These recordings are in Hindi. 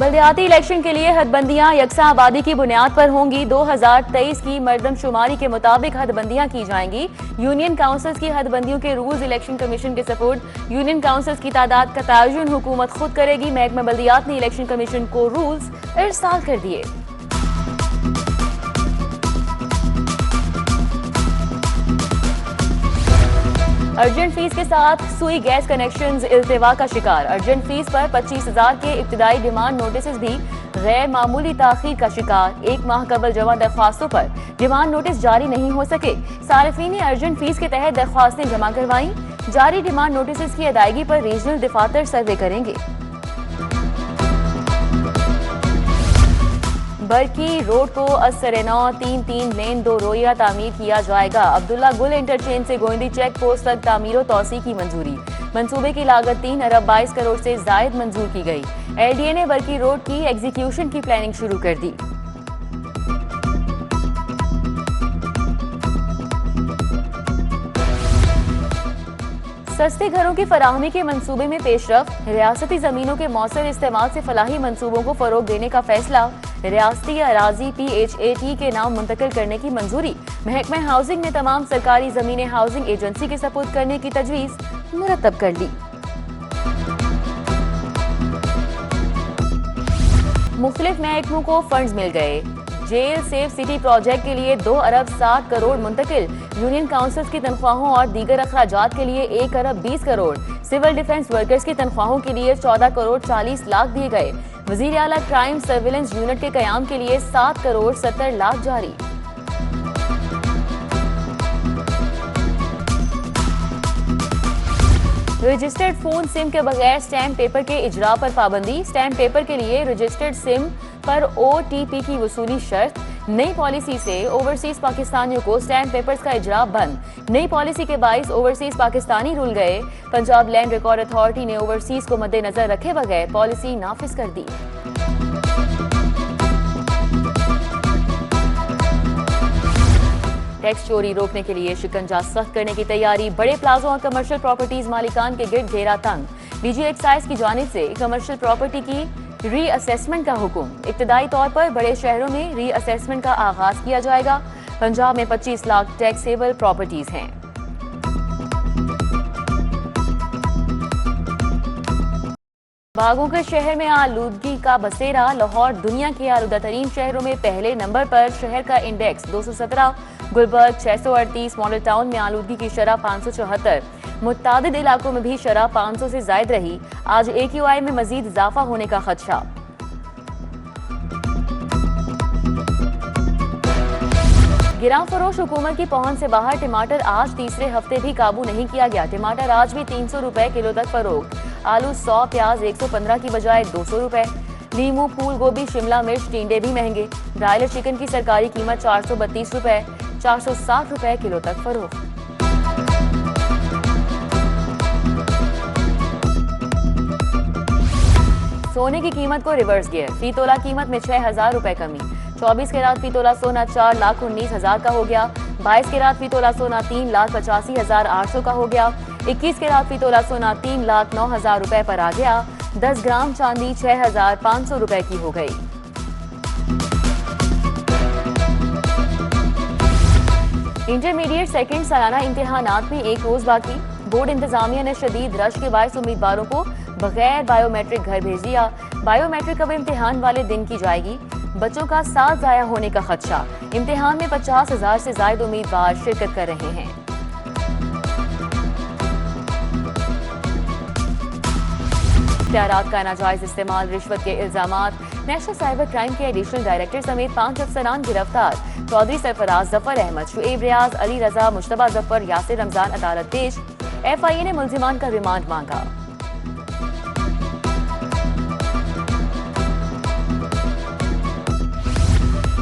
बल्दियाती इलेक्शन के लिए हदबंदियां यकसा आबादी की बुनियाद पर होंगी। 2023 की मरदमशुमारी के मुताबिक हदबंदियां की जाएंगी। यूनियन काउंसिल्स की हदबंदियों के रूल्स इलेक्शन कमीशन के सपोर्ट। यूनियन काउंसिल्स की तादाद का तयन हुकूमत खुद करेगी। महकमा बल्दियात ने इलेक्शन कमीशन को रूल्स इरसाल कर दिए। अर्जेंट फीस के साथ सुई गैस कनेक्शंस इल्तिवा का शिकार। अर्जेंट फीस पर 25,000 के इब्तिदाई डिमांड नोटिस भी गैर मामूली ताखीर का शिकार। 1 माह कबल जमा दरख्वास्तों पर डिमांड नोटिस जारी नहीं हो सके। सारिफीन ने अर्जेंट फीस के तहत दरख्वास्तें जमा करवाई। जारी डिमांड नोटिस की अदायगी पर रीजनल दफातर सर्वे करेंगे। बरकी रोड को असरनौ 3 लेन 2 रोया तामीर किया जाएगा। अब्दुल्ला गुल इंटरचेंज से गोइंदी चेक पोस्ट तक तामीर और तौसी की मंजूरी। मंसूबे की लागत 3 अरब 22 करोड़ से जायद मंजूर की गई। LDA ने बरकी रोड की एग्जीक्यूशन की प्लानिंग शुरू कर दी। सस्ते घरों की फराहमी के मंसूबे में पेशरफ। रियासती जमीनों के मौसर इस्तेमाल से फलाही मंसूबों को फरोग देने का फैसला। रियासती अराजी PHAT के नाम मुंतकिल करने की मंजूरी। महकमा हाउसिंग ने तमाम सरकारी जमीनें हाउसिंग एजेंसी के सपुर्द करने की तजवीज मुरतब कर ली। मुख्तलिफ महकमों को फंड्स मिल गए। जेल सेफ सिटी प्रोजेक्ट के लिए 2 अरब 60 करोड़ मुंतकिल। यूनियन काउंसिल्स की तनख्वाहों और दीगर अखराजात के लिए 1 अरब 20 करोड़। सिविल डिफेंस वर्कर्स की तनख्वाहों के लिए 14 करोड़ 40 लाख दिए गए। वजीर आला क्राइम सर्विलेंस यूनिट के कयाम के लिए 7 करोड़ 70 लाख जारी। रजिस्टर्ड फोन सिम के बगैर स्टैम्प पेपर के इजरा पर पाबंदी। स्टैम्प पेपर के लिए रजिस्टर्ड सिम पर OTP की वसूली शर्त। नई पॉलिसी से ओवरसीज पाकिस्तानियों को स्टैम्प पेपर्स का इजरा बंद। नई पॉलिसी के बाइस ओवरसीज पाकिस्तानी रुल गए। पंजाब लैंड रिकॉर्ड अथॉरिटी ने ओवरसीज को मद्देनजर रखे बगैर पॉलिसी नाफिज कर दी। टैक्स चोरी रोकने के लिए शिकंजा सख्त करने की तैयारी। बड़े प्लाजो और कमर्शियल प्रॉपर्टीज मालिकान के गिर्द घेरा तंग। DG एक्साइज की जानिब से कमर्शियल प्रॉपर्टी की रीअसेसमेंट का हुक्म। इब्तिदाई तौर पर बड़े शहरों में रीअसेसमेंट का आगाज किया जाएगा। पंजाब में 25 लाख टैक्सेबल प्रॉपर्टीज हैं। बागों के शहर में आलूदगी का बसेरा। लाहौर दुनिया के आलूदा तरीन शहरों में पहले नंबर पर। शहर का इंडेक्स 217। गुलबर्ग 638। मॉडल टाउन में आलूदगी की शरह 574। मुतादिद इलाकों में भी शरह 500 से जायद रही। आज AQI में मजीद इजाफा होने का खदशा। गिरां फरोश हुकूमत की पहुंच से बाहर। टमाटर आज तीसरे हफ्ते भी काबू नहीं किया गया। टमाटर आज भी 300 रुपए किलो तक फरोख्त। आलू 100, प्याज 115 की बजाय 200 रुपए। लीमू, फूल गोभी, शिमला मिर्च, टिंडे भी महंगे। ब्रायलर चिकन की सरकारी कीमत 432 रुपए, 460 रुपए किलो तक फरोख्त। सोने की कीमत को रिवर्स गियर। फी तोला कीमत में 6,000 रुपए कमी। 24 कैरात फी तोला सोना 4,19,000 का हो गया। 22 कैरात फी तोला सोना 3,85,800 का हो गया। 21 कैरात फी तोला सोना 3,09,000 रुपए पर आ गया। 10 ग्राम चांदी 6,500 रुपए की हो गई। इंटरमीडिएट सेकंड सालाना इम्तिहानात में 1 रोज बाकी। बोर्ड इंतजामिया ने शदीद रश के बायस उम्मीदवारों को बगैर बायोमेट्रिक घर भेज दिया। बायोमेट्रिक अब इम्तिहान वाले दिन की जाएगी। बच्चों का साल जाया होने का खदशा। इम्तिहान में 50,000 से ज्यादा उम्मीदवार शिरकत कर रहे हैं। इख्तियारात का नाजायज इस्तेमाल, रिश्वत के इल्जामात। नेशनल साइबर क्राइम के एडिशनल डायरेक्टर समेत 5 अफसरान गिरफ्तार। चौधरी सरफराज, जफर अहमद, शुएब रियाज, अली रजा, मुश्तबा जफर, यासिर रमजान अदालत पेश। FIA ने मुल्जिमान का रिमांड मांगा।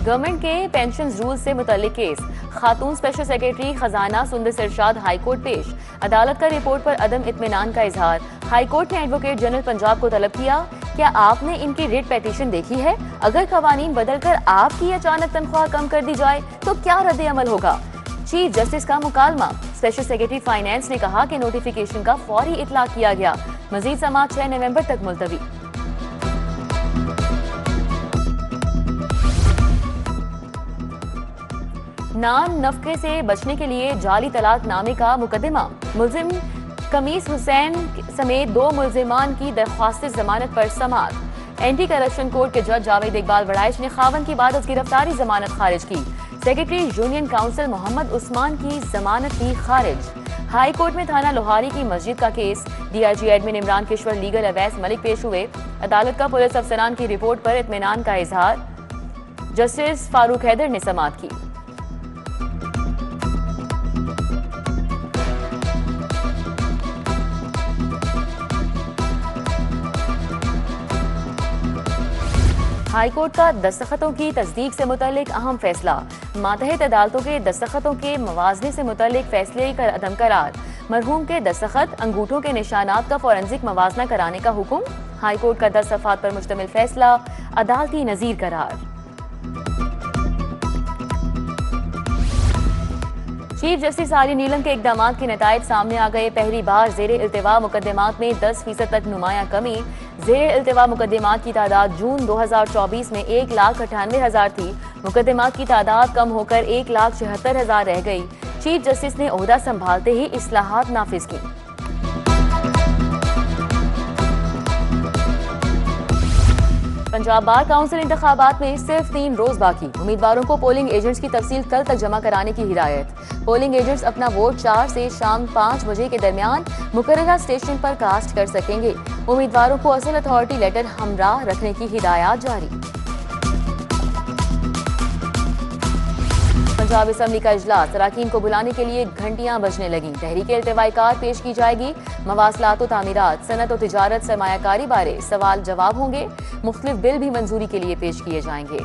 गवर्नमेंट के पेंशन रूल से मुतल्लिक केस। खातून स्पेशल सेक्रेटरी खजाना सुंदर इरशाद हाईकोर्ट पेश। अदालत का रिपोर्ट पर अदम इत्मीनान का इजहार। हाईकोर्ट ने एडवोकेट जनरल पंजाब को तलब किया, क्या आपने इनकी रिट पेटिशन देखी है? अगर कवानीन बदलकर आपकी अचानक तनख्वाह कम कर दी जाए तो क्या रद्द अमल होगा? चीफ जस्टिस का मुकालमा। स्पेशल सेक्रेटरी फाइनेंस ने कहा कि नोटिफिकेशन का फौरी इतलाक किया गया। मजीद समाअत 6 नवंबर तक मुलतवी। नान नफके से बचने के लिए जाली तलाकनामे का मुकदमा। मुलजिम कमीस हुसैन समेत 2 मुलजिमान की दरख्वास्त जमानत पर समाअत। एंटी करप्शन कोर्ट के जज जावेद इकबाल वड़ाइश ने खावन की बाद गिरफ्तारी जमानत खारिज की। Secretary union council Mohammad Usman की जमानत की खारिज। हाई कोर्ट में थाना लोहारी की मस्जिद का केस। DIG admin Imran Kishwar legal Awais Malik पेश हुए। अदालत का पुलिस अफसरान की रिपोर्ट पर इत्मीनान का इजहार। जस्टिस फारूक हैदर ने समाअत की। हाईकोर्ट का दस्तखतों की तस्दीक से मुतल्लिक अहम फैसला। मातहत अदालतों के दस्तखतों के मवाजने से मुतल्लिक फैसले का अदम करार। मरहूम के दस्तखत अंगूठों के निशानात का फोरेंसिक मवाजना कराने का हुक्म। हाईकोर्ट का 10 सफ़ात पर मुश्तमिल फैसला अदालती नज़ीर करार। चीफ जस्टिस आली नीलम के इकदामात के नताइज सामने आ गए। पहली बार ज़ेरे इल्तिवा मुकदमात में 10% तक नुमाया कमी। ज़ेरे इल्तिवा मुकदमात की तादाद जून 2024 में 1,98,000 थी। मुकदमात की तादाद कम होकर 1,76,000 रह गई। चीफ जस्टिस ने ओहदा संभालते ही इस्लाहात नाफिज की। पंजाब बार काउंसिल इंतखाबात में सिर्फ 3 रोज बाकी। उम्मीदवारों को पोलिंग एजेंट्स की तफसील कल तक जमा कराने की हिदायत। पोलिंग एजेंट्स अपना वोट 4 से शाम 5 बजे के दरमियान मुकर्ररा स्टेशन पर कास्ट कर सकेंगे। उम्मीदवारों को असल अथॉरिटी लेटर हमराह रखने की हिदायत जारी। पंजाब असम्बली का इजलास। अरकान को बुलाने के लिए घंटियां बजने लगी। तहरीक इल्तिवाई कार पेश की जाएगी। मवासलात व तामीरात, सनत व तिजारत, सरमायाकारी बारे सवाल जवाब होंगे। मुख्तलिफ बिल भी मंजूरी के लिए पेश किए जाएंगे।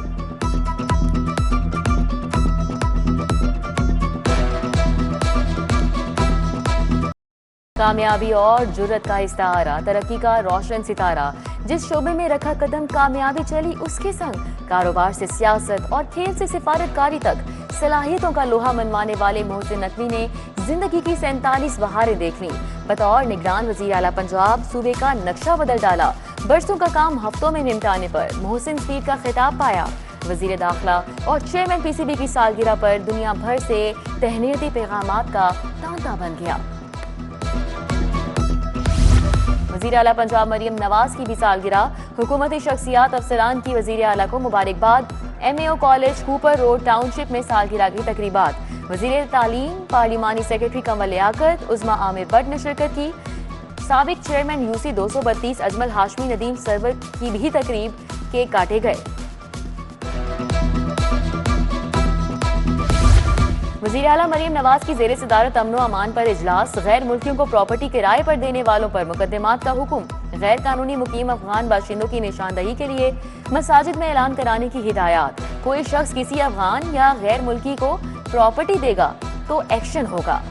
कामयाबी और जुर्रत का इस्तारा, तरक्की का रोशन सितारा। जिस शोबे में रखा कदम कामयाबी चली उसके संग। कारोबार से सियासत और खेल से सिफारतकारी तक सलाहियतों का लोहा मनवाने वाले मोहसिन नकवी ने जिंदगी की 47 बहारें देख लीं। बतौर निगरान वज़ीर आला पंजाब सूबे का नक्शा बदल डाला। बरसों का काम हफ्तों में निपटाने पर मोहसिन स्पीड का खिताब पाया। वज़ीर दाखिला और चेयरमैन पीसीबी की सालगिरह पर दुनिया भर से तहनीती पैगामात का तांता बन गया। वज़ीर आला पंजाब मरियम नवाज की भी सालगिरह। हुकूमती शख्सियात अफसरान की वज़ीर आला को मुबारकबाद। MAO college Cooper road township में सालगिरह की तकरीबात। वज़ीर तालीम पार्लिमानी सेक्रेटरी कंवल लियाकत, उज़मा आमिर भट्ट ने शिरकत की। साबिक चेयरमैन UC 232 अजमल हाशमी नदीम सरवर की भी तकरीब, केक काटे गए। वज़ीर आला मरियम नवाज की ज़ेरे सदारत अमन व अमान पर इजलास। गैर मुल्कियों को प्रॉपर्टी किराए पर देने वालों पर मुकदमात का हुक्म। गैर कानूनी मुकीम अफगान बाशिंदों की निशानदही के लिए मसाजिद में ऐलान कराने की हिदायत। कोई शख्स किसी अफगान या गैर मुल्की को प्रॉपर्टी देगा तो एक्शन होगा।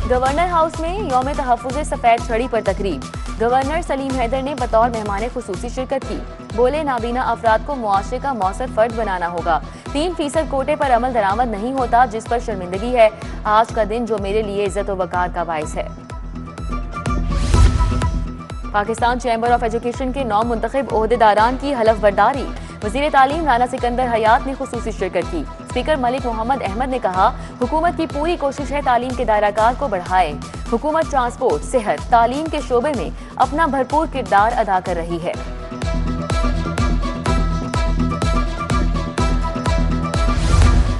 गवर्नर हाउस में यौम तहफ़्फ़ुज़ सफ़ेद छड़ी पर तकरीब। गवर्नर सलीम हैदर ने बतौर मेहमान खुसूसी शिरकत की। बोले नाबीना अफराद को मुआशरे का मौसर फर्द बनाना होगा। 3% कोटे पर अमल दरामद नहीं होता, जिस पर शर्मिंदगी है। आज का दिन जो मेरे लिए इज्जत व वक़ार का बाइस है। पाकिस्तान चैम्बर ऑफ एजुकेशन के 9 मुंतखब ओहदेदारान की हलफ बर्दारी। वज़ीर तालीम राना सिकंदर हयात ने खुसूसी शिरकत की। स्पीकर मलिक मोहम्मद अहमद ने कहा, हुकूमत की पूरी कोशिश है तालीम के दायराकार को बढ़ाए। हुकूमत ट्रांसपोर्ट, सेहत, तालीम के शोबे में अपना भरपूर किरदार अदा कर रही है।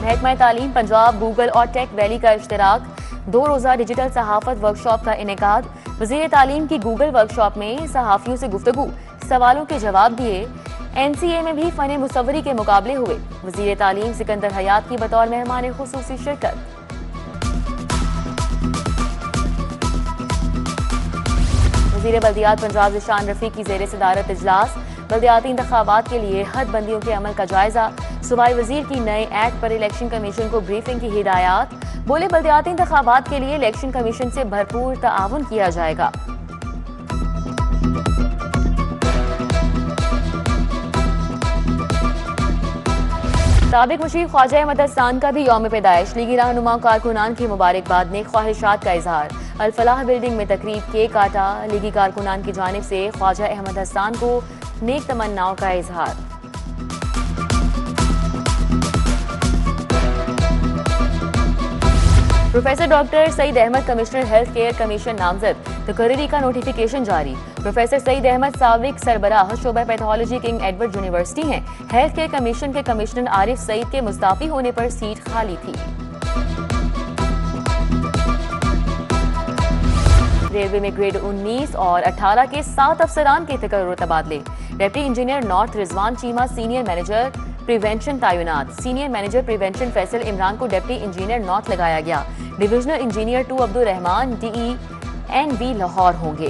महकमा तालीम पंजाब, गूगल और टेक वैली का इश्तराक। 2 रोज़ा डिजिटल सहाफत वर्कशॉप का इनेकाद। वज़ीर तालीम की गूगल वर्कशॉप में सहाफ़ियों से गुफ्तगू, सवालों के जवाब दिए। NCA में भी फ़न मुसव्वरी के मुकाबले हुए। वज़ीर तालीम सिकंदर हयात की बतौर मेहमान खुसूसी शिरकत। वज़ीर बल्दियात पंजाब ज़िशान रफ़ीक की ज़ेरे सदारत इजलास। बल्दियाती इंतखाबात के लिए हद बंदियों के अमल का जायजा। सूबाई वज़ीर की नए एक्ट पर इलेक्शन कमीशन को ब्रीफिंग की हिदायत। बोले बल्दियाती इंतखाबात के लिए इलेक्शन कमीशन से भरपूर ताआवुन किया जाएगा। साबिक मुशीर ख्वाजा अहमद हसन का भी यौम पैदाइश। लीगी रहनुमा कारकुनान की मुबारकबाद ने ख्वाहिशात का इजहार। अल फलाह बिल्डिंग में तकरीब, केक काटा। लीगी कारकुनान की जानिब से ख्वाजा अहमद हसन को नेक तमन्नाओं का इजहार। Professor doctor Saeed Ahmad commissioner health care commission नामजद, तकरीरी का नोटिफिकेशन जारी। प्रोफेसर सईद अहमद साबिक सरबराह शोबा पैथोलॉजी किंग एडवर्ड यूनिवर्सिटी हैं। हेल्थ केयर कमीशन के कमिश्नर आरिफ सईद के मुस्ताफी होने पर सीट खाली थी। रेलवे में ग्रेड 19 और 18 के 7 अफसरान के तकर्रुर तबादले। Deputy engineer north Rizwan Cheema senior manager prevention तैनात। Senior manager prevention Faisal Imran को डिप्टी इंजीनियर नॉर्थ लगाया गया। Divisional engineer 2 Abdul Rahman DENV Lahore होंगे।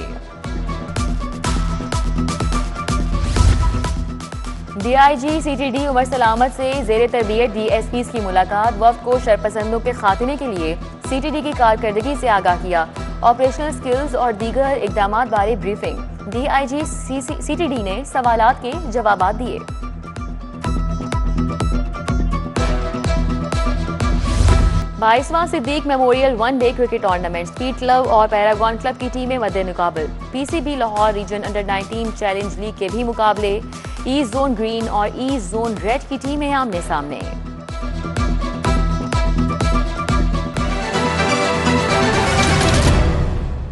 DIG CTD उमर सलामत से जेर तरबियत DSPs की मुलाकात। वफ्द को शरपसंदों के खात्मे के लिए CTD की कारकर्दगी से आगाह किया। ऑपरेशनल स्किल्स और दीगर इकदामात बारे ब्रीफिंग। DIG CTD ने सवालात के जवाबात दिए। 22वां Siddique memorial one day cricket tournament. Speed club और पैरागॉन क्लब की टीमें मद्दे मुकाबल। PCB Lahore region under 19 challenge league के भी मुकाबले। ईस्ट जोन ग्रीन और ईस्ट जोन रेड की टीमें आमने सामने।